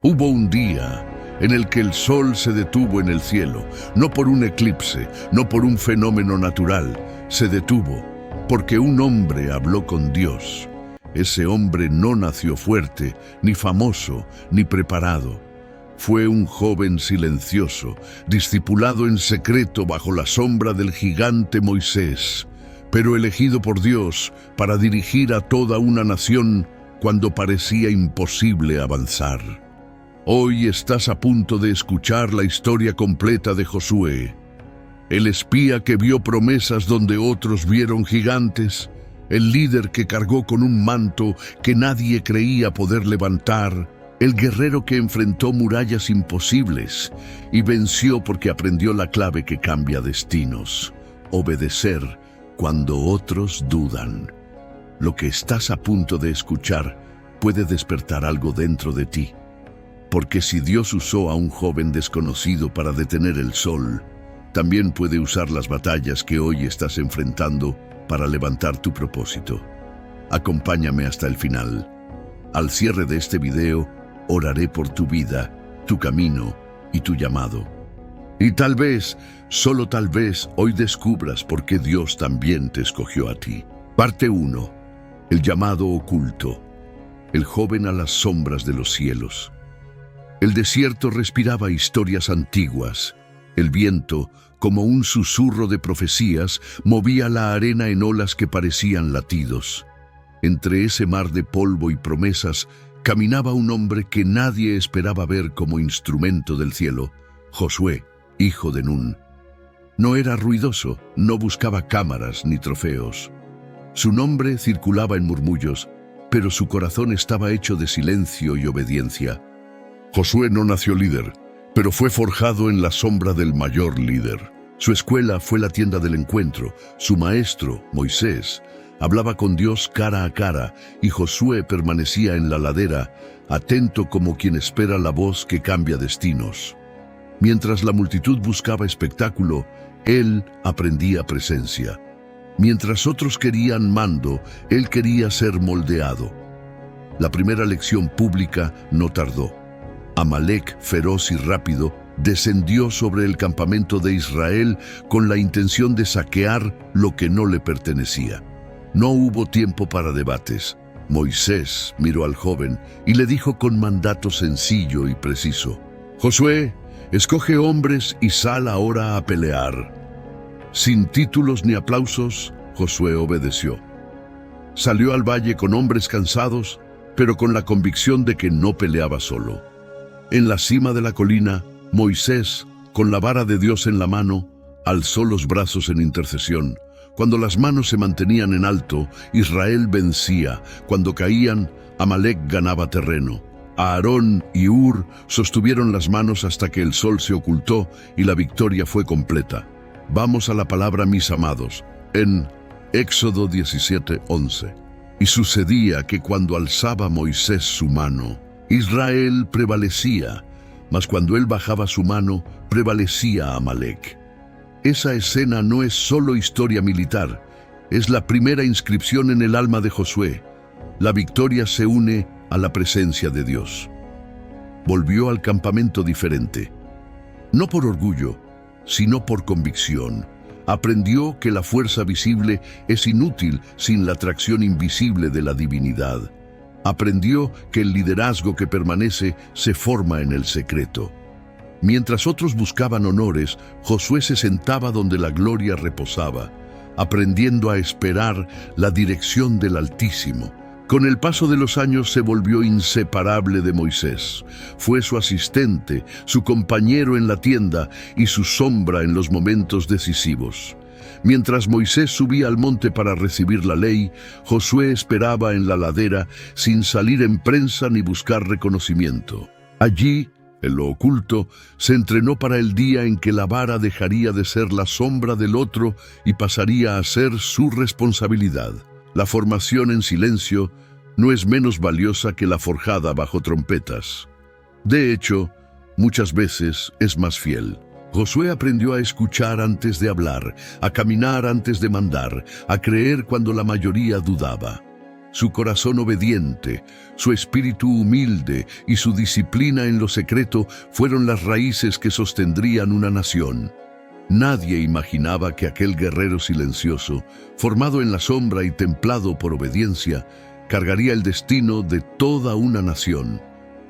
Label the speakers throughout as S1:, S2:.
S1: Hubo un día en el que el sol se detuvo en el cielo, no por un eclipse, no por un fenómeno natural, se detuvo porque un hombre habló con Dios. Ese hombre no nació fuerte, ni famoso, ni preparado. Fue un joven silencioso, discipulado en secreto bajo la sombra del gigante Moisés, pero elegido por Dios para dirigir a toda una nación cuando parecía imposible avanzar. Hoy estás a punto de escuchar la historia completa de Josué, el espía que vio promesas donde otros vieron gigantes, el líder que cargó con un manto que nadie creía poder levantar, el guerrero que enfrentó murallas imposibles y venció porque aprendió la clave que cambia destinos: obedecer cuando otros dudan. Lo que estás a punto de escuchar puede despertar algo dentro de ti. Porque si Dios usó a un joven desconocido para detener el sol, también puede usar las batallas que hoy estás enfrentando para levantar tu propósito. Acompáñame hasta el final. Al cierre de este video, oraré por tu vida, tu camino y tu llamado. Y tal vez, solo tal vez, hoy descubras por qué Dios también te escogió a ti. Parte 1. El llamado oculto. El joven a las sombras de los cielos. El desierto respiraba historias antiguas. El viento, como un susurro de profecías, movía la arena en olas que parecían latidos. Entre ese mar de polvo y promesas, caminaba un hombre que nadie esperaba ver como instrumento del cielo: Josué, hijo de Nun. No era ruidoso, no buscaba cámaras ni trofeos. Su nombre circulaba en murmullos, pero su corazón estaba hecho de silencio y obediencia. Josué no nació líder, pero fue forjado en la sombra del mayor líder. Su escuela fue la tienda del encuentro. Su maestro, Moisés, hablaba con Dios cara a cara, y Josué permanecía en la ladera, atento como quien espera la voz que cambia destinos. Mientras la multitud buscaba espectáculo, él aprendía presencia. Mientras otros querían mando, él quería ser moldeado. La primera lección pública no tardó. Amalek, feroz y rápido, descendió sobre el campamento de Israel con la intención de saquear lo que no le pertenecía. No hubo tiempo para debates. Moisés miró al joven y le dijo con mandato sencillo y preciso: Josué, escoge hombres y sal ahora a pelear. Sin títulos ni aplausos, Josué obedeció. Salió al valle con hombres cansados, pero con la convicción de que no peleaba solo. En la cima de la colina, Moisés, con la vara de Dios en la mano, alzó los brazos en intercesión. Cuando las manos se mantenían en alto, Israel vencía. Cuando caían, Amalek ganaba terreno. Aarón y Hur sostuvieron las manos hasta que el sol se ocultó y la victoria fue completa. Vamos a la palabra, mis amados, en Éxodo 17:11. Y sucedía que cuando alzaba Moisés su mano, Israel prevalecía, mas cuando él bajaba su mano, prevalecía Amalek. Esa escena no es solo historia militar, es la primera inscripción en el alma de Josué. La victoria se une a la presencia de Dios. Volvió al campamento diferente, no por orgullo, sino por convicción. Aprendió que la fuerza visible es inútil sin la atracción invisible de la divinidad. Aprendió que el liderazgo que permanece se forma en el secreto. Mientras otros buscaban honores, Josué se sentaba donde la gloria reposaba, aprendiendo a esperar la dirección del Altísimo. Con el paso de los años se volvió inseparable de Moisés. Fue su asistente, su compañero en la tienda y su sombra en los momentos decisivos. Mientras Moisés subía al monte para recibir la ley, Josué esperaba en la ladera sin salir en prensa ni buscar reconocimiento. Allí, en lo oculto, se entrenó para el día en que la vara dejaría de ser la sombra del otro y pasaría a ser su responsabilidad. La formación en silencio no es menos valiosa que la forjada bajo trompetas. De hecho, muchas veces es más fiel. Josué aprendió a escuchar antes de hablar, a caminar antes de mandar, a creer cuando la mayoría dudaba. Su corazón obediente, su espíritu humilde y su disciplina en lo secreto fueron las raíces que sostendrían una nación. Nadie imaginaba que aquel guerrero silencioso, formado en la sombra y templado por obediencia, cargaría el destino de toda una nación.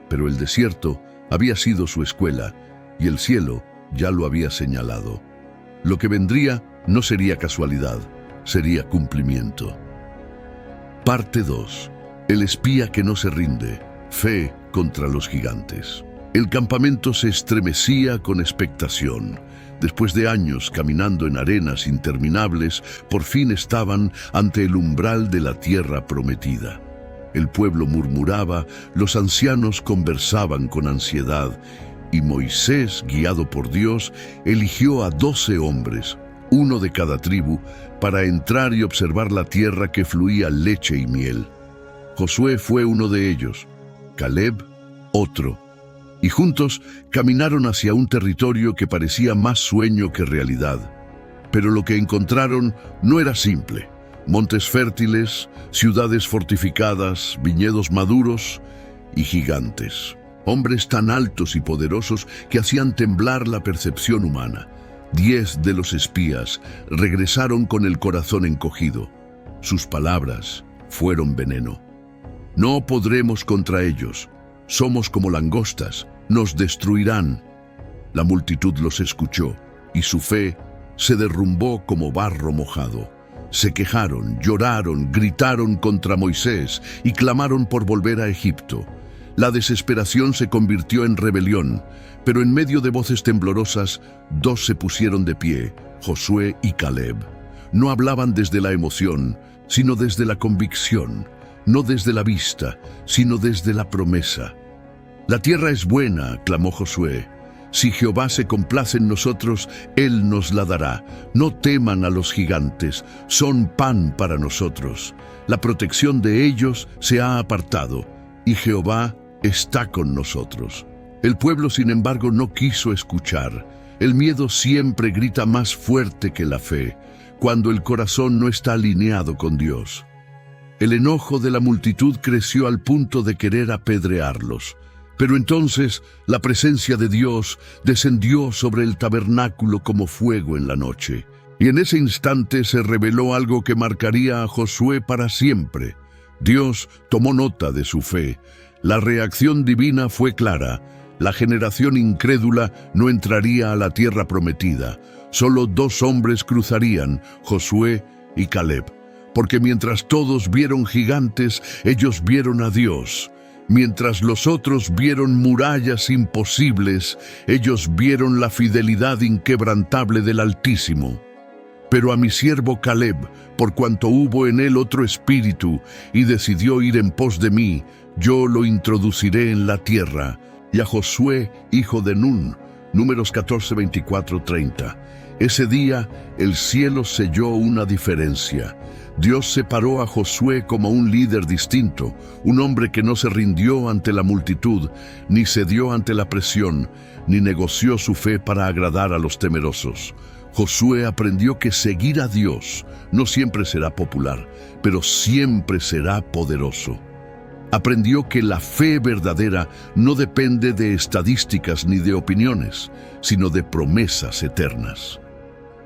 S1: Pero el desierto había sido su escuela y el cielo ya lo había señalado. Lo que vendría no sería casualidad, sería cumplimiento. Parte 2. El espía que no se rinde. Fe contra los gigantes. El campamento se estremecía con expectación. Después de años caminando en arenas interminables, por fin estaban ante el umbral de la tierra prometida. El pueblo murmuraba, los ancianos conversaban con ansiedad, y Moisés, guiado por Dios, eligió a 12 hombres, uno de cada tribu, para entrar y observar la tierra que fluía leche y miel. Josué fue uno de ellos, Caleb otro, y juntos caminaron hacia un territorio que parecía más sueño que realidad. Pero lo que encontraron no era simple. Montes fértiles, ciudades fortificadas, viñedos maduros y gigantes. Hombres tan altos y poderosos que hacían temblar la percepción humana. 10 de los espías regresaron con el corazón encogido. Sus palabras fueron veneno. No podremos contra ellos. Somos como langostas, nos destruirán. La multitud los escuchó y su fe se derrumbó como barro mojado. Se quejaron, lloraron, gritaron contra Moisés y clamaron por volver a Egipto. La desesperación se convirtió en rebelión, pero en medio de voces temblorosas, 2 se pusieron de pie, Josué y Caleb. No hablaban desde la emoción, sino desde la convicción, no desde la vista, sino desde la promesa. La tierra es buena, clamó Josué. Si Jehová se complace en nosotros, Él nos la dará. No teman a los gigantes, son pan para nosotros. La protección de ellos se ha apartado, y Jehová está con nosotros. El pueblo, sin embargo, no quiso escuchar. El miedo siempre grita más fuerte que la fe, cuando el corazón no está alineado con Dios. El enojo de la multitud creció al punto de querer apedrearlos. Pero entonces la presencia de Dios descendió sobre el tabernáculo como fuego en la noche. Y en ese instante se reveló algo que marcaría a Josué para siempre. Dios tomó nota de su fe. La reacción divina fue clara. La generación incrédula no entraría a la tierra prometida. Solo 2 hombres cruzarían, Josué y Caleb. Porque mientras todos vieron gigantes, ellos vieron a Dios. Mientras los otros vieron murallas imposibles, ellos vieron la fidelidad inquebrantable del Altísimo. Pero a mi siervo Caleb, por cuanto hubo en él otro espíritu, y decidió ir en pos de mí, yo lo introduciré en la tierra. Y a Josué, hijo de Nun, Números 14, 24, 30. Ese día el cielo selló una diferencia. Dios separó a Josué como un líder distinto, un hombre que no se rindió ante la multitud, ni cedió ante la presión, ni negoció su fe para agradar a los temerosos. Josué aprendió que seguir a Dios no siempre será popular, pero siempre será poderoso. Aprendió que la fe verdadera no depende de estadísticas ni de opiniones, sino de promesas eternas.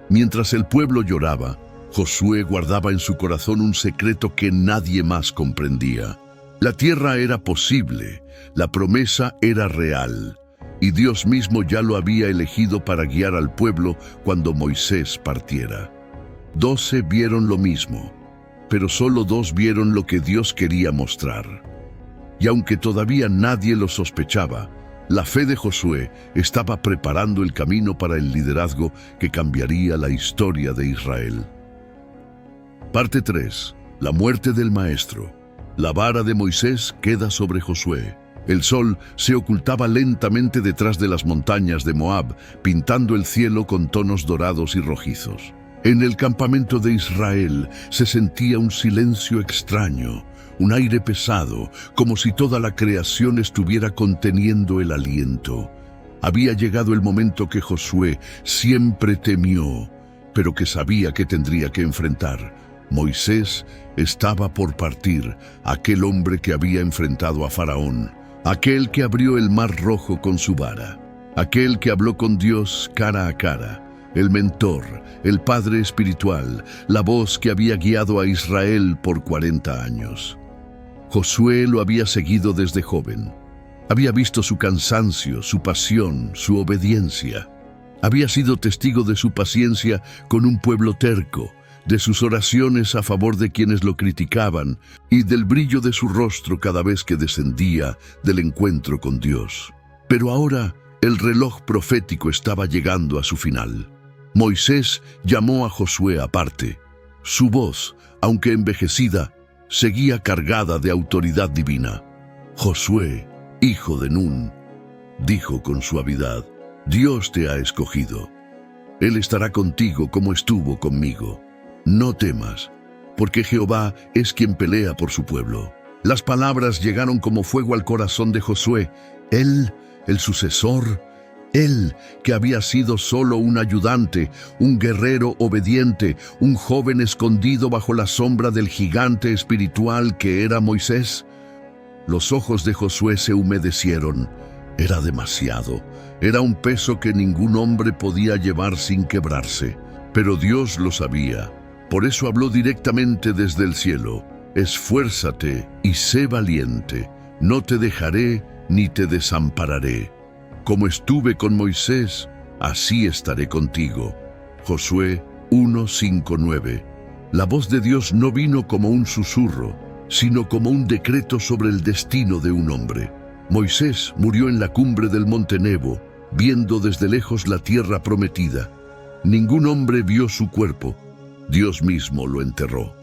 S1: Mientras el pueblo lloraba, Josué guardaba en su corazón un secreto que nadie más comprendía. La tierra era posible, la promesa era real, y Dios mismo ya lo había elegido para guiar al pueblo cuando Moisés partiera. 12 vieron lo mismo, pero solo 2 vieron lo que Dios quería mostrar. Y aunque todavía nadie lo sospechaba, la fe de Josué estaba preparando el camino para el liderazgo que cambiaría la historia de Israel. Parte 3. La muerte del maestro. La vara de Moisés queda sobre Josué. El sol se ocultaba lentamente detrás de las montañas de Moab, pintando el cielo con tonos dorados y rojizos. En el campamento de Israel se sentía un silencio extraño, un aire pesado, como si toda la creación estuviera conteniendo el aliento. Había llegado el momento que Josué siempre temió, pero que sabía que tendría que enfrentar. Moisés estaba por partir, aquel hombre que había enfrentado a Faraón, aquel que abrió el mar rojo con su vara, aquel que habló con Dios cara a cara, el mentor, el padre espiritual, la voz que había guiado a Israel por 40 años. Josué lo había seguido desde joven. Había visto su cansancio, su pasión, su obediencia. Había sido testigo de su paciencia con un pueblo terco, de sus oraciones a favor de quienes lo criticaban y del brillo de su rostro cada vez que descendía del encuentro con Dios. Pero ahora el reloj profético estaba llegando a su final. Moisés llamó a Josué aparte. Su voz, aunque envejecida, seguía cargada de autoridad divina. «Josué, hijo de Nun», dijo con suavidad, «Dios te ha escogido. Él estará contigo como estuvo conmigo. No temas, porque Jehová es quien pelea por su pueblo». Las palabras llegaron como fuego al corazón de Josué. Él, el sucesor, él, que había sido solo un ayudante, un guerrero obediente, un joven escondido bajo la sombra del gigante espiritual que era Moisés. Los ojos de Josué se humedecieron. Era demasiado. Era un peso que ningún hombre podía llevar sin quebrarse. Pero Dios lo sabía. Por eso habló directamente desde el cielo. «Esfuérzate y sé valiente. No te dejaré ni te desampararé. Como estuve con Moisés, así estaré contigo». Josué 1:5-9. La voz de Dios no vino como un susurro, sino como un decreto sobre el destino de un hombre. Moisés murió en la cumbre del monte Nebo, viendo desde lejos la tierra prometida. Ningún hombre vio su cuerpo. Dios mismo lo enterró.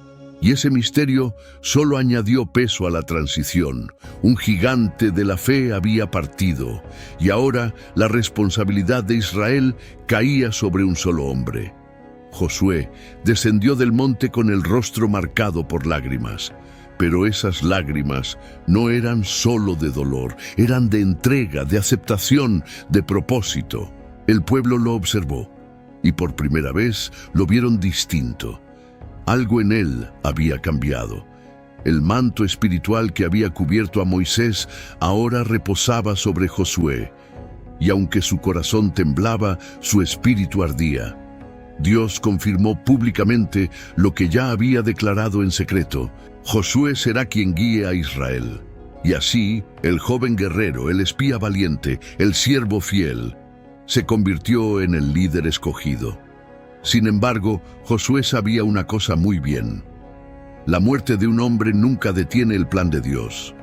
S1: Y ese misterio solo añadió peso a la transición. Un gigante de la fe había partido, y ahora la responsabilidad de Israel caía sobre un solo hombre. Josué descendió del monte con el rostro marcado por lágrimas. Pero esas lágrimas no eran solo de dolor, eran de entrega, de aceptación, de propósito. El pueblo lo observó, y por primera vez lo vieron distinto. Algo en él había cambiado. El manto espiritual que había cubierto a Moisés ahora reposaba sobre Josué, y aunque su corazón temblaba, su espíritu ardía. Dios confirmó públicamente lo que ya había declarado en secreto: Josué será quien guíe a Israel. Y así, el joven guerrero, el espía valiente, el siervo fiel, se convirtió en el líder escogido. Sin embargo, Josué sabía una cosa muy bien. La muerte de un hombre nunca detiene el plan de Dios.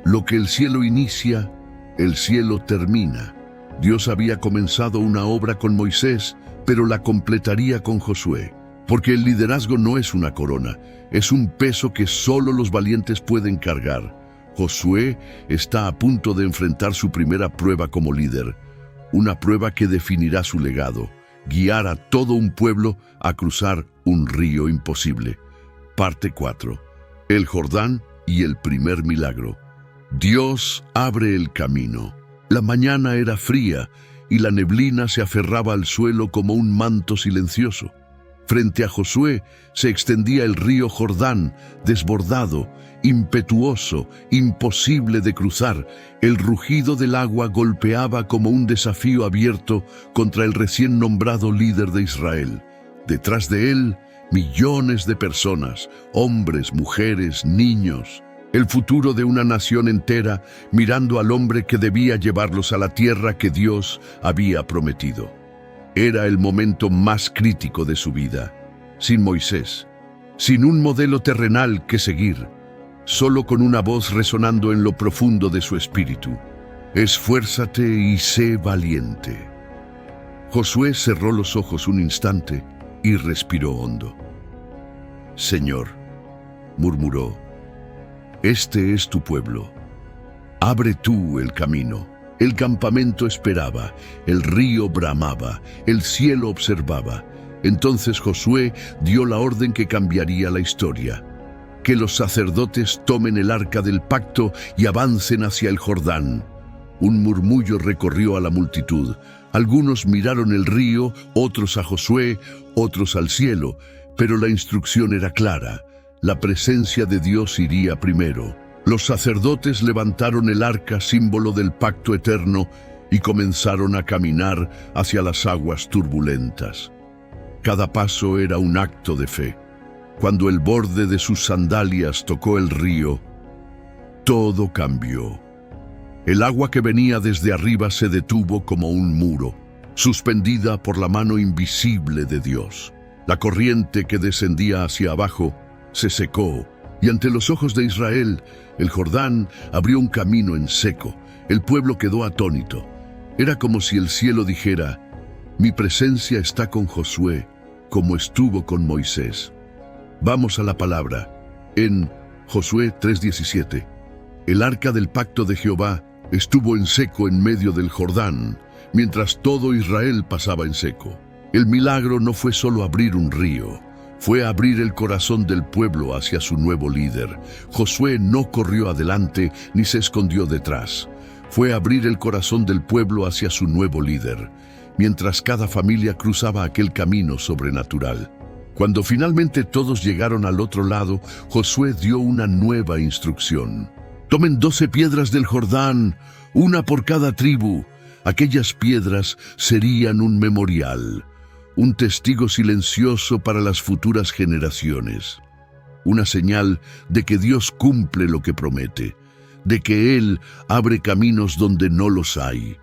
S1: Lo que el cielo inicia, el cielo termina. Dios había comenzado una obra con Moisés, pero la completaría con Josué. Porque el liderazgo no es una corona, es un peso que solo los valientes pueden cargar. Josué está a punto de enfrentar su primera prueba como líder, una prueba que definirá su legado: guiar a todo un pueblo a cruzar un río imposible. Parte 4. El Jordán y el primer milagro. Dios abre el camino. La mañana era fría y la neblina se aferraba al suelo como un manto silencioso. Frente a Josué se extendía el río Jordán, desbordado, impetuoso, imposible de cruzar. El rugido del agua golpeaba como un desafío abierto contra el recién nombrado líder de Israel. Detrás de él, millones de personas, hombres, mujeres, niños. El futuro de una nación entera mirando al hombre que debía llevarlos a la tierra que Dios había prometido. Era el momento más crítico de su vida. Sin Moisés, sin un modelo terrenal que seguir, solo con una voz resonando en lo profundo de su espíritu: «Esfuérzate y sé valiente». Josué cerró los ojos un instante y respiró hondo. «Señor», murmuró, «este es tu pueblo. Abre tú el camino». El campamento esperaba, el río bramaba, el cielo observaba. Entonces Josué dio la orden que cambiaría la historia: que los sacerdotes tomen el arca del pacto y avancen hacia el Jordán. Un murmullo recorrió a la multitud. Algunos miraron el río, otros a Josué, otros al cielo, Pero la instrucción era clara. La presencia de Dios iría primero. Los sacerdotes levantaron el arca, símbolo del pacto eterno, y comenzaron a caminar hacia las aguas turbulentas. Cada paso era un acto de fe. Cuando el borde de sus sandalias tocó el río, todo cambió. El agua que venía desde arriba se detuvo como un muro, suspendida por la mano invisible de Dios. La corriente que descendía hacia abajo se secó, y ante los ojos de Israel, el Jordán abrió un camino en seco. El pueblo quedó atónito. Era como si el cielo dijera: mi presencia está con Josué, como estuvo con Moisés. Vamos a la palabra. En Josué 3:17, el arca del pacto de Jehová estuvo en seco en medio del Jordán, mientras todo Israel pasaba en seco. El milagro no fue solo abrir un río, fue abrir el corazón del pueblo hacia su nuevo líder. Josué no corrió adelante ni se escondió detrás. Fue abrir el corazón del pueblo hacia su nuevo líder, mientras cada familia cruzaba aquel camino sobrenatural. Cuando finalmente todos llegaron al otro lado, Josué dio una nueva instrucción. Tomen 12 piedras del Jordán, una por cada tribu. Aquellas piedras serían un memorial, un testigo silencioso para las futuras generaciones. Una señal de que Dios cumple lo que promete, de que Él abre caminos donde no los hay.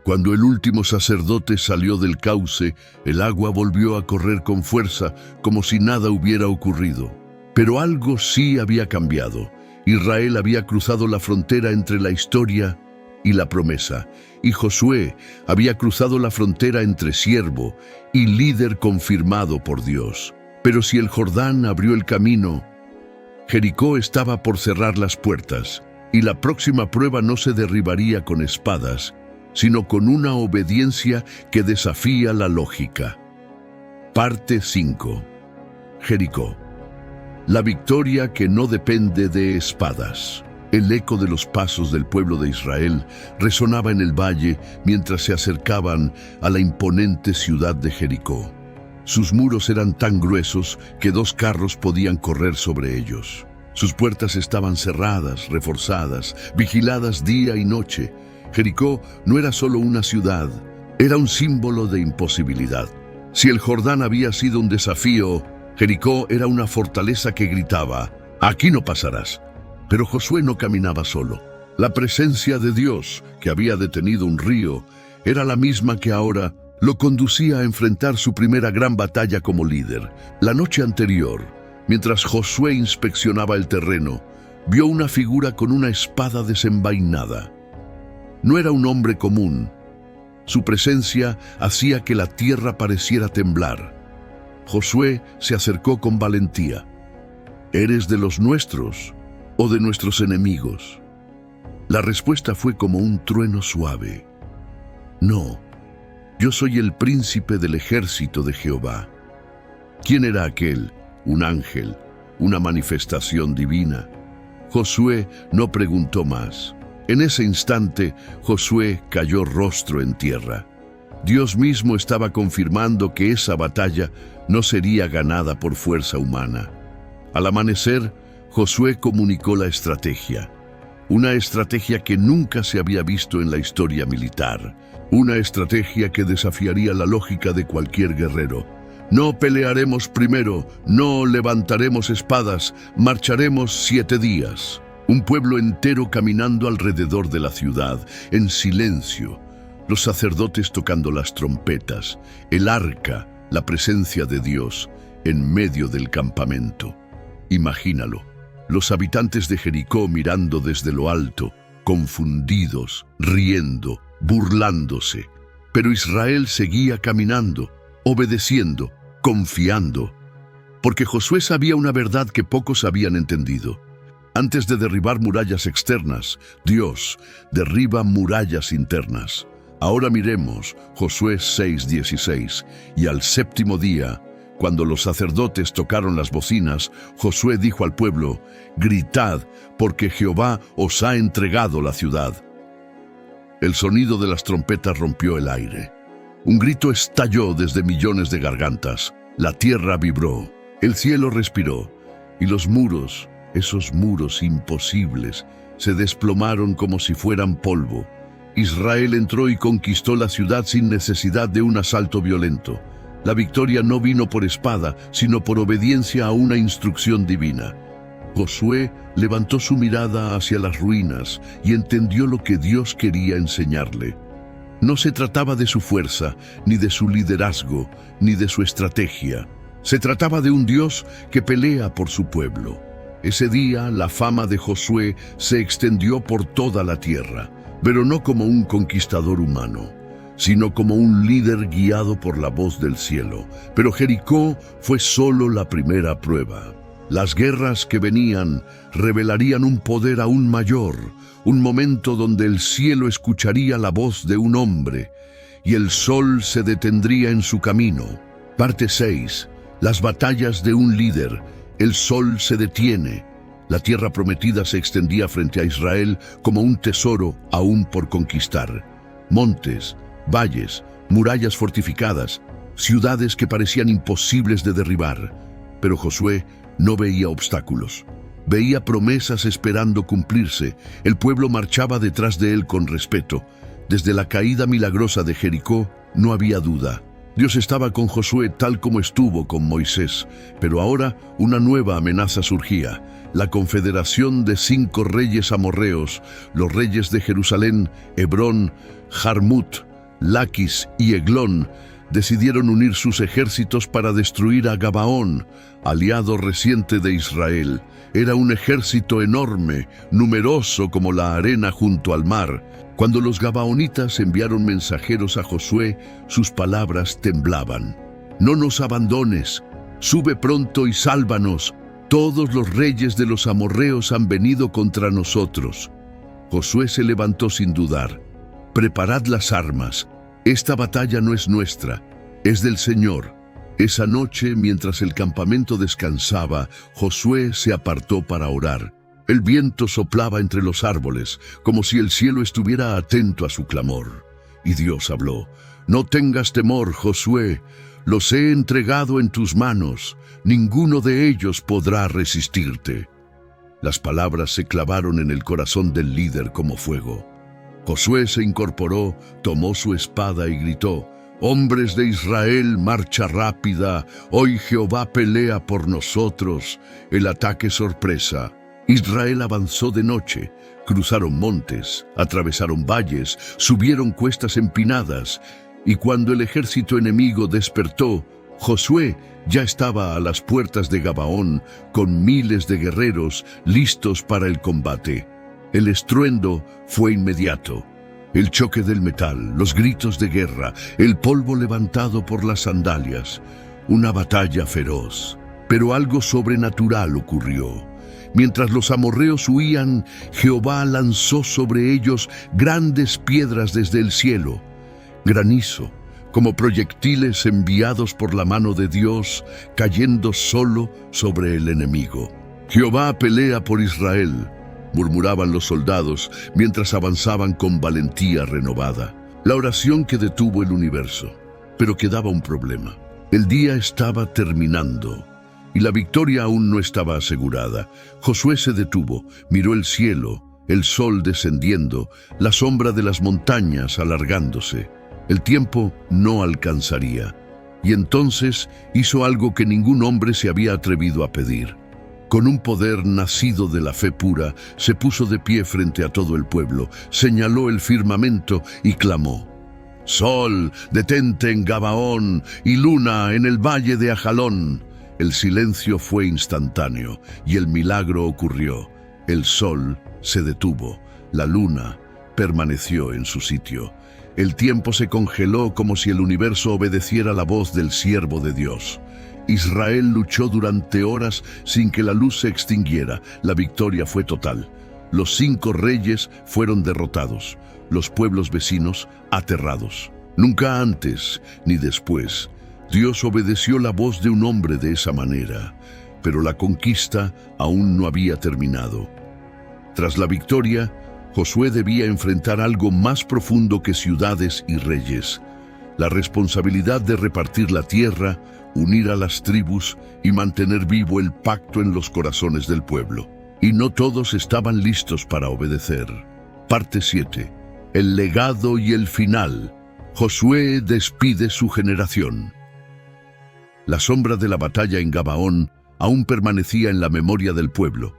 S1: Cuando el último sacerdote salió del cauce, el agua volvió a correr con fuerza, como si nada hubiera ocurrido. Pero algo sí había cambiado. Israel había cruzado la frontera entre la historia y la promesa, y Josué había cruzado la frontera entre siervo y líder confirmado por Dios. Pero si el Jordán abrió el camino, Jericó estaba por cerrar las puertas, y la próxima prueba no se derribaría con espadas, sino con una obediencia que desafía la lógica. Parte 5. Jericó. La victoria que no depende de espadas. El eco de los pasos del pueblo de Israel resonaba en el valle mientras se acercaban a la imponente ciudad de Jericó. Sus muros eran tan gruesos que 2 carros podían correr sobre ellos. Sus puertas estaban cerradas, reforzadas, vigiladas día y noche. Jericó no era solo una ciudad, era un símbolo de imposibilidad. Si el Jordán había sido un desafío, Jericó era una fortaleza que gritaba: aquí no pasarás. Pero Josué no caminaba solo. La presencia de Dios, que había detenido un río, era la misma que ahora lo conducía a enfrentar su primera gran batalla como líder. La noche anterior, mientras Josué inspeccionaba el terreno, vio una figura con una espada desenvainada. No era un hombre común. Su presencia hacía que la tierra pareciera temblar. Josué se acercó con valentía. ¿Eres de los nuestros o de nuestros enemigos? La respuesta fue como un trueno suave. No, yo soy el príncipe del ejército de Jehová. ¿Quién era aquel? Un ángel, una manifestación divina. Josué no preguntó más. En ese instante, Josué cayó rostro en tierra. Dios mismo estaba confirmando que esa batalla no sería ganada por fuerza humana. Al amanecer, Josué comunicó la estrategia. Una estrategia que nunca se había visto en la historia militar. Una estrategia que desafiaría la lógica de cualquier guerrero. No pelearemos primero, no levantaremos espadas, marcharemos 7 días. Un pueblo entero caminando alrededor de la ciudad, en silencio. Los sacerdotes tocando las trompetas, el arca, la presencia de Dios, en medio del campamento. Imagínalo, los habitantes de Jericó mirando desde lo alto, confundidos, riendo, burlándose. Pero Israel seguía caminando, obedeciendo, confiando, porque Josué sabía una verdad que pocos habían entendido. Antes de derribar murallas externas, Dios derriba murallas internas. Ahora miremos Josué 6:16. Y al 7º día, cuando los sacerdotes tocaron las bocinas, Josué dijo al pueblo: gritad, porque Jehová os ha entregado la ciudad. El sonido de las trompetas rompió el aire. Un grito estalló desde millones de gargantas. La tierra vibró. El cielo respiró, y los muros, esos muros imposibles, se desplomaron como si fueran polvo. Israel entró y conquistó la ciudad sin necesidad de un asalto violento. La victoria no vino por espada, sino por obediencia a una instrucción divina. Josué levantó su mirada hacia las ruinas y entendió lo que Dios quería enseñarle. No se trataba de su fuerza, ni de su liderazgo, ni de su estrategia. Se trataba de un Dios que pelea por su pueblo. Ese día la fama de Josué se extendió por toda la tierra, pero no como un conquistador humano, sino como un líder guiado por la voz del cielo. Pero Jericó fue solo la primera prueba. Las guerras que venían revelarían un poder aún mayor, un momento donde el cielo escucharía la voz de un hombre y el sol se detendría en su camino. Parte 6. Las batallas de un líder. El sol se detiene. La tierra prometida se extendía frente a Israel como un tesoro aún por conquistar. Montes, valles, murallas fortificadas, ciudades que parecían imposibles de derribar. Pero Josué no veía obstáculos. Veía promesas esperando cumplirse. El pueblo marchaba detrás de él con respeto. Desde la caída milagrosa de Jericó no había duda. Dios estaba con Josué tal como estuvo con Moisés, pero ahora una nueva amenaza surgía. La confederación de 5 reyes amorreos, los reyes de Jerusalén, Hebrón, Jarmut, Laquis y Eglón, decidieron unir sus ejércitos para destruir a Gabaón, aliado reciente de Israel. Era un ejército enorme, numeroso como la arena junto al mar. Cuando los gabaonitas enviaron mensajeros a Josué, sus palabras temblaban. «No nos abandones, sube pronto y sálvanos. Todos los reyes de los amorreos han venido contra nosotros». Josué se levantó sin dudar. «Preparad las armas. Esta batalla no es nuestra, es del Señor». Esa noche, mientras el campamento descansaba, Josué se apartó para orar. El viento soplaba entre los árboles, como si el cielo estuviera atento a su clamor. Y Dios habló: «No tengas temor, Josué, los he entregado en tus manos, ninguno de ellos podrá resistirte». Las palabras se clavaron en el corazón del líder como fuego. Josué se incorporó, tomó su espada y gritó: «Hombres de Israel, marcha rápida, hoy Jehová pelea por nosotros». El ataque sorpresa. Israel avanzó de noche, cruzaron montes, atravesaron valles, subieron cuestas empinadas, y cuando el ejército enemigo despertó, Josué ya estaba a las puertas de Gabaón con miles de guerreros listos para el combate. El estruendo fue inmediato. El choque del metal, los gritos de guerra, el polvo levantado por las sandalias. Una batalla feroz. Pero algo sobrenatural ocurrió. Mientras los amorreos huían, Jehová lanzó sobre ellos grandes piedras desde el cielo. Granizo, como proyectiles enviados por la mano de Dios, cayendo solo sobre el enemigo. «Jehová pelea por Israel», murmuraban los soldados mientras avanzaban con valentía renovada. La oración que detuvo el universo. Pero quedaba un problema. El día estaba terminando y la victoria aún no estaba asegurada. Josué se detuvo, miró el cielo, el sol descendiendo, la sombra de las montañas alargándose. El tiempo no alcanzaría. Y entonces hizo algo que ningún hombre se había atrevido a pedir. Con un poder nacido de la fe pura, se puso de pie frente a todo el pueblo, señaló el firmamento y clamó: «Sol, detente en Gabaón, y luna en el valle de Ajalón». El silencio fue instantáneo y el milagro ocurrió. El sol se detuvo, la luna permaneció en su sitio. El tiempo se congeló como si el universo obedeciera la voz del siervo de Dios. Israel luchó durante horas sin que la luz se extinguiera. La victoria fue total. Los 5 reyes fueron derrotados, los pueblos vecinos aterrados. Nunca antes ni después Dios obedeció la voz de un hombre de esa manera, pero la conquista aún no había terminado. Tras la victoria, Josué debía enfrentar algo más profundo que ciudades y reyes: la responsabilidad de repartir la tierra, unir a las tribus y mantener vivo el pacto en los corazones del pueblo. Y no todos estaban listos para obedecer. Parte 7. El legado y el final. Josué despide su generación. La sombra de la batalla en Gabaón aún permanecía en la memoria del pueblo,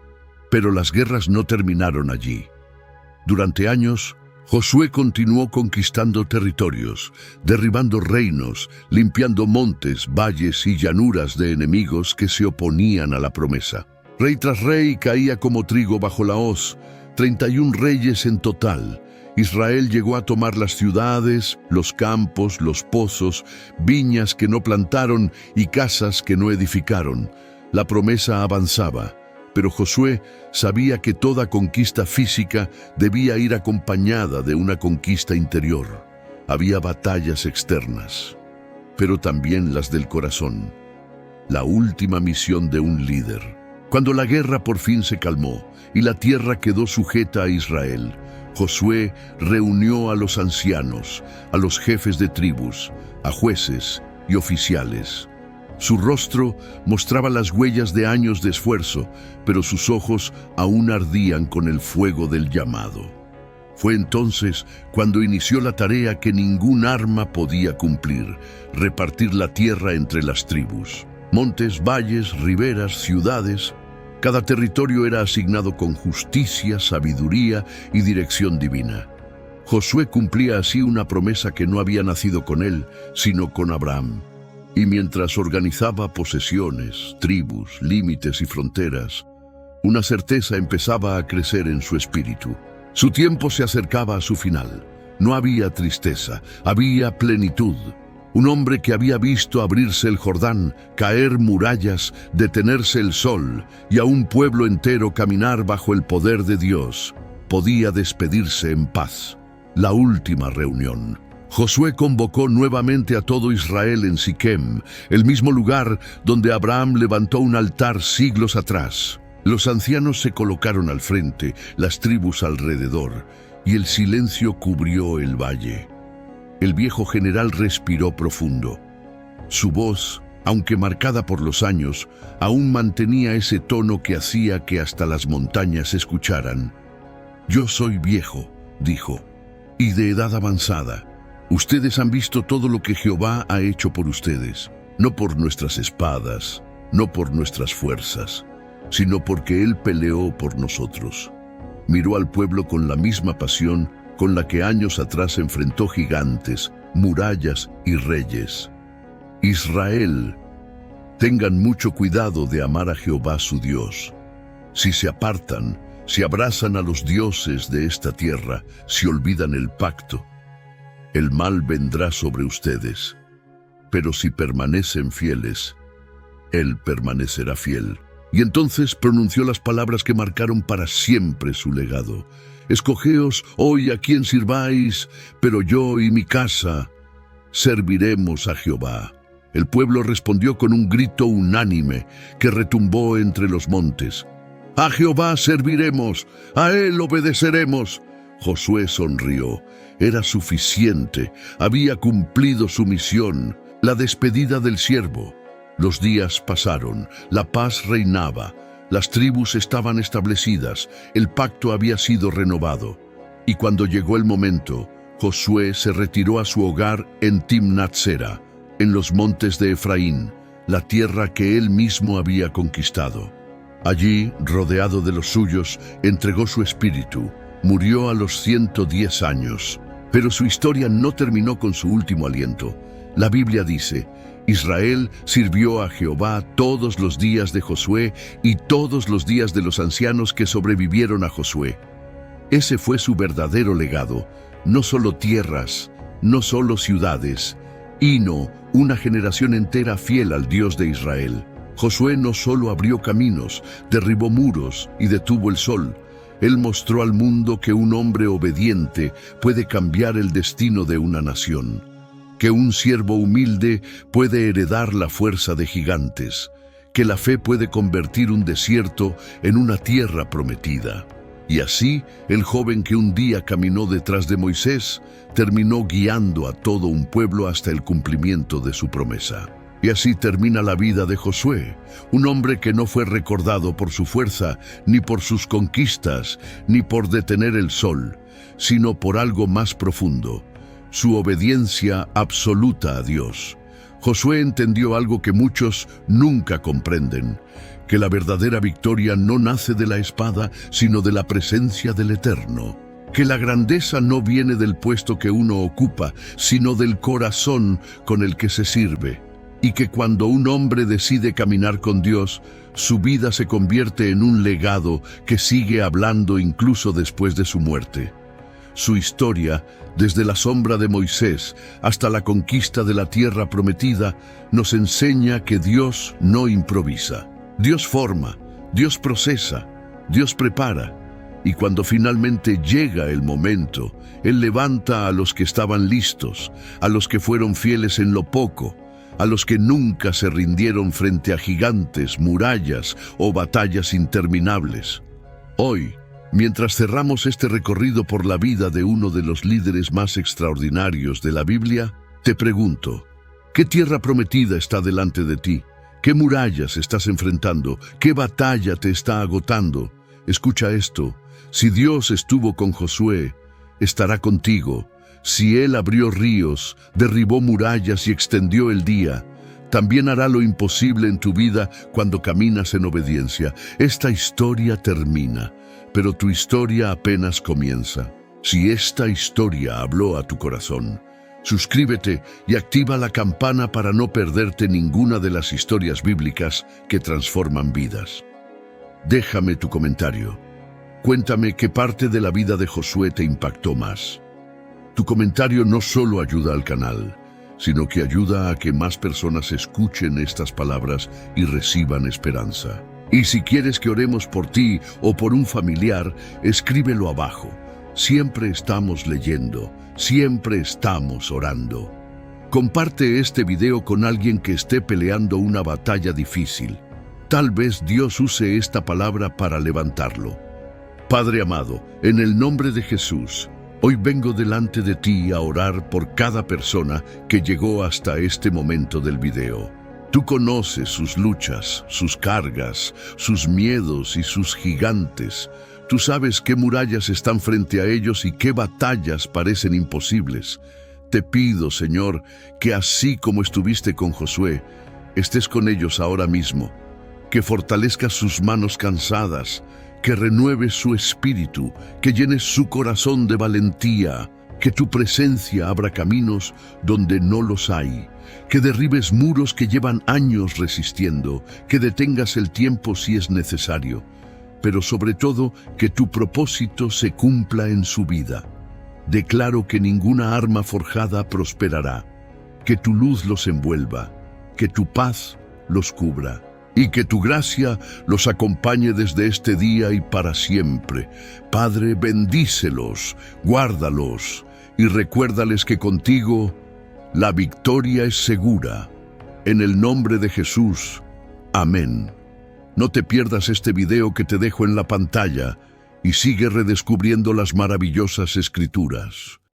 S1: pero las guerras no terminaron allí. Durante años, Josué continuó conquistando territorios, derribando reinos, limpiando montes, valles y llanuras de enemigos que se oponían a la promesa. Rey tras rey caía como trigo bajo la hoz, 31 reyes en total. Israel llegó a tomar las ciudades, los campos, los pozos, viñas que no plantaron y casas que no edificaron. La promesa avanzaba, pero Josué sabía que toda conquista física debía ir acompañada de una conquista interior. Había batallas externas, pero también las del corazón. La última misión de un líder. Cuando la guerra por fin se calmó y la tierra quedó sujeta a Israel, Josué reunió a los ancianos, a los jefes de tribus, a jueces y oficiales. Su rostro mostraba las huellas de años de esfuerzo, pero sus ojos aún ardían con el fuego del llamado. Fue entonces cuando inició la tarea que ningún arma podía cumplir: repartir la tierra entre las tribus. Montes, valles, riberas, ciudades. Cada territorio era asignado con justicia, sabiduría y dirección divina. Josué cumplía así una promesa que no había nacido con él, sino con Abraham. Y mientras organizaba posesiones, tribus, límites y fronteras, una certeza empezaba a crecer en su espíritu. Su tiempo se acercaba a su final. No había tristeza, había plenitud. Un hombre que había visto abrirse el Jordán, caer murallas, detenerse el sol y a un pueblo entero caminar bajo el poder de Dios, podía despedirse en paz. La última reunión. Josué convocó nuevamente a todo Israel en Siquem, el mismo lugar donde Abraham levantó un altar siglos atrás. Los ancianos se colocaron al frente, las tribus alrededor, y el silencio cubrió el valle. El viejo general respiró profundo. Su voz, aunque marcada por los años, aún mantenía ese tono que hacía que hasta las montañas escucharan. «Yo soy viejo», dijo, «y de edad avanzada. Ustedes han visto todo lo que Jehová ha hecho por ustedes, no por nuestras espadas, no por nuestras fuerzas, sino porque Él peleó por nosotros». Miró al pueblo con la misma pasión con la que años atrás enfrentó gigantes, murallas y reyes. Israel, tengan mucho cuidado de amar a Jehová su Dios. Si se apartan, si abrazan a los dioses de esta tierra, si olvidan el pacto, el mal vendrá sobre ustedes. Pero si permanecen fieles, Él permanecerá fiel. Y entonces pronunció las palabras que marcaron para siempre su legado. «Escogeos hoy a quien sirváis, pero yo y mi casa serviremos a Jehová». El pueblo respondió con un grito unánime que retumbó entre los montes. «A Jehová serviremos, a Él obedeceremos». Josué sonrió. Era suficiente, había cumplido su misión, la despedida del siervo. Los días pasaron, la paz reinaba. Las tribus estaban establecidas, el pacto había sido renovado. Y cuando llegó el momento, Josué se retiró a su hogar en Timnat-Sera, en los montes de Efraín, la tierra que él mismo había conquistado. Allí, rodeado de los suyos, entregó su espíritu. Murió a los 110 años. Pero su historia no terminó con su último aliento. La Biblia dice: Israel sirvió a Jehová todos los días de Josué y todos los días de los ancianos que sobrevivieron a Josué. Ese fue su verdadero legado, no solo tierras, no solo ciudades, sino una generación entera fiel al Dios de Israel. Josué no solo abrió caminos, derribó muros y detuvo el sol. Él mostró al mundo que un hombre obediente puede cambiar el destino de una nación, que un siervo humilde puede heredar la fuerza de gigantes, que la fe puede convertir un desierto en una tierra prometida. Y así, el joven que un día caminó detrás de Moisés, terminó guiando a todo un pueblo hasta el cumplimiento de su promesa. Y así termina la vida de Josué, un hombre que no fue recordado por su fuerza, ni por sus conquistas, ni por detener el sol, sino por algo más profundo, su obediencia absoluta a Dios. Josué entendió algo que muchos nunca comprenden, que la verdadera victoria no nace de la espada, sino de la presencia del Eterno. Que la grandeza no viene del puesto que uno ocupa, sino del corazón con el que se sirve. Y que cuando un hombre decide caminar con Dios, su vida se convierte en un legado que sigue hablando incluso después de su muerte. Su historia, desde la sombra de Moisés hasta la conquista de la tierra prometida, nos enseña que Dios no improvisa. Dios forma, Dios procesa, Dios prepara. Y cuando finalmente llega el momento, Él levanta a los que estaban listos, a los que fueron fieles en lo poco, a los que nunca se rindieron frente a gigantes, murallas o batallas interminables. Hoy, mientras cerramos este recorrido por la vida de uno de los líderes más extraordinarios de la Biblia, te pregunto, ¿qué tierra prometida está delante de ti? ¿Qué murallas estás enfrentando? ¿Qué batalla te está agotando? Escucha esto, si Dios estuvo con Josué, estará contigo. Si Él abrió ríos, derribó murallas y extendió el día, también hará lo imposible en tu vida cuando caminas en obediencia. Esta historia termina, pero tu historia apenas comienza. Si esta historia habló a tu corazón, suscríbete y activa la campana para no perderte ninguna de las historias bíblicas que transforman vidas. Déjame tu comentario. Cuéntame qué parte de la vida de Josué te impactó más. Tu comentario no solo ayuda al canal, sino que ayuda a que más personas escuchen estas palabras y reciban esperanza. Y si quieres que oremos por ti o por un familiar, escríbelo abajo. Siempre estamos leyendo, siempre estamos orando. Comparte este video con alguien que esté peleando una batalla difícil. Tal vez Dios use esta palabra para levantarlo. Padre amado, en el nombre de Jesús, hoy vengo delante de ti a orar por cada persona que llegó hasta este momento del video. Tú conoces sus luchas, sus cargas, sus miedos y sus gigantes. Tú sabes qué murallas están frente a ellos y qué batallas parecen imposibles. Te pido, Señor, que así como estuviste con Josué, estés con ellos ahora mismo, que fortalezcas sus manos cansadas, que renueves su espíritu, que llenes su corazón de valentía, que tu presencia abra caminos donde no los hay, que derribes muros que llevan años resistiendo, que detengas el tiempo si es necesario, pero sobre todo que tu propósito se cumpla en su vida. Declaro que ninguna arma forjada prosperará, que tu luz los envuelva, que tu paz los cubra, y que tu gracia los acompañe desde este día y para siempre. Padre, bendícelos, guárdalos, y recuérdales que contigo la victoria es segura. En el nombre de Jesús, amén. No te pierdas este video que te dejo en la pantalla y sigue redescubriendo las maravillosas Escrituras.